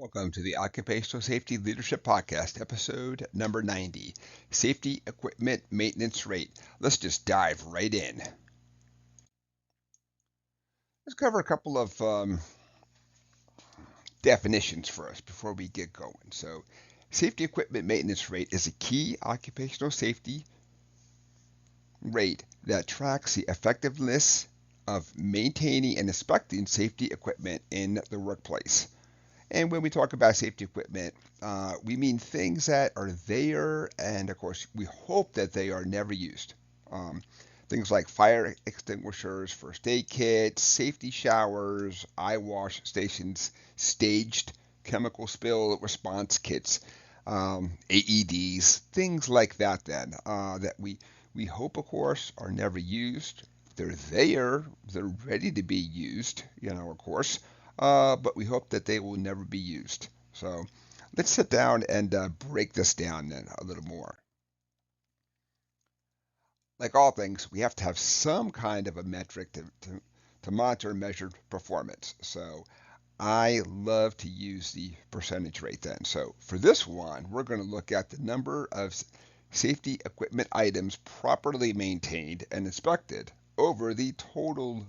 Welcome to the Occupational Safety Leadership Podcast, episode number 90, Safety Equipment Maintenance Rate. Let's just dive right in. Let's cover a couple of definitions for us before we get going. So, safety equipment maintenance rate is a key occupational safety rate that tracks the effectiveness of maintaining and inspecting safety equipment in the workplace. And when we talk about safety equipment, we mean things that are there, and of course, we hope that they are never used. Things like fire extinguishers, first aid kits, safety showers, eye wash stations, staged chemical spill response kits, AEDs, things like that. Then that we hope, of course, are never used. They're there, they're ready to be used, of course, but we hope that they will never be used. So let's sit down and break this down then a little more. Like all things, we have to have some kind of a metric to monitor and measure performance. So I love to use the percentage rate then. So for this one, we're going to look at the number of safety equipment items properly maintained and inspected over the total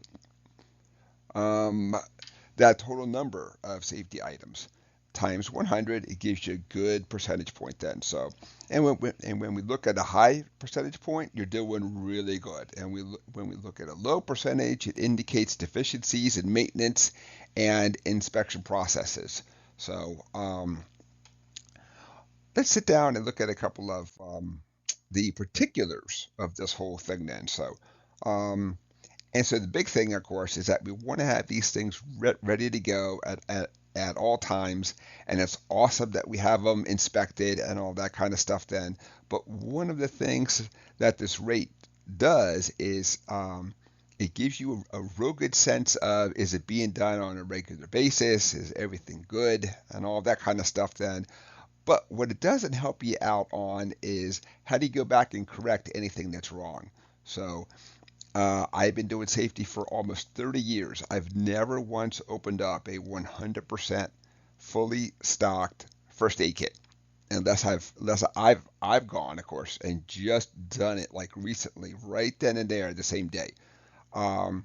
that total number of safety items times 100. It gives you a good percentage point then. So, and when we look at a high percentage point, you're doing really good. And when we look at a low percentage, it indicates deficiencies in maintenance and inspection processes. So, let's sit down and look at a couple of the particulars of this whole thing then. And so the big thing, of course, is that we want to have these things ready to go at all times. And it's awesome that we have them inspected and all that kind of stuff then. But one of the things that this rate does is it gives you a real good sense of, is it being done on a regular basis? Is everything good? And all that kind of stuff then. But what it doesn't help you out on is how do you go back and correct anything that's wrong? So I've been doing safety for almost 30 years. I've never once opened up a 100% fully stocked first aid kit, unless I've gone, of course, and just done it like recently, right then and there, the same day. Um,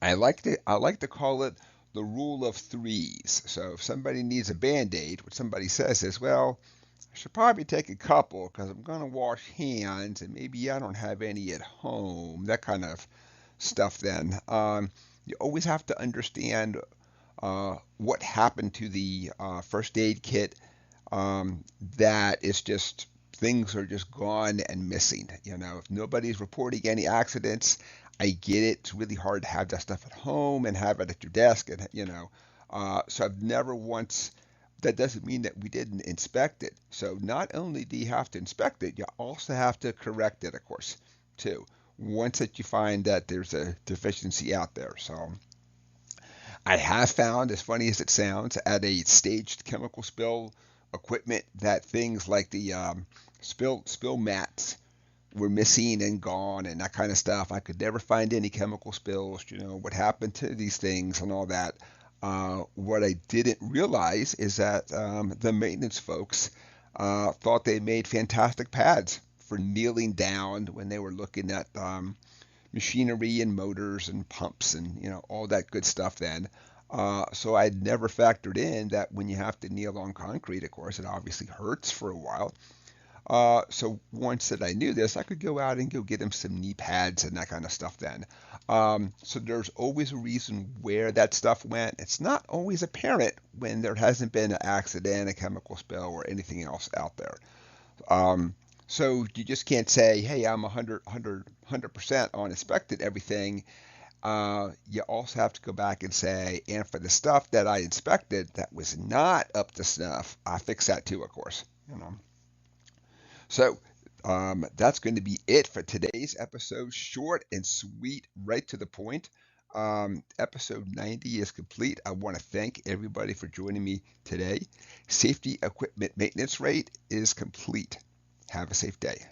I like to call it the rule of threes. So if somebody needs a Band-Aid, what somebody says is, well, I should probably take a couple because I'm going to wash hands and maybe I don't have any at home, that kind of stuff then. You always have to understand what happened to the first aid kit, that is just things are just gone and missing. If nobody's reporting any accidents, I get it. It's really hard to have that stuff at home and have it at your desk, and so I've never once. That doesn't mean that we didn't inspect it. So not only do you have to inspect it, you also have to correct it, of course, too. Once that you find that there's a deficiency out there. So I have found, as funny as it sounds, at a staged chemical spill equipment that things like the spill mats were missing and gone and that kind of stuff. I could never find any chemical spills, what happened to these things and all that. What I didn't realize is that the maintenance folks thought they made fantastic pads for kneeling down when they were looking at machinery and motors and pumps and all that good stuff then. So I'd never factored in that when you have to kneel on concrete, of course, it obviously hurts for a while. So once that I knew this, I could go out and go get him some knee pads and that kind of stuff then. So there's always a reason where that stuff went. It's not always apparent when there hasn't been an accident, a chemical spill, or anything else out there. So you just can't say, hey, I'm 100% on inspected everything. You also have to go back and say, and for the stuff that I inspected that was not up to snuff, I fix that too, of course. So that's going to be it for today's episode. Short and sweet, right to the point. Episode 90 is complete. I want to thank everybody for joining me today. Safety equipment maintenance rate is complete. Have a safe day.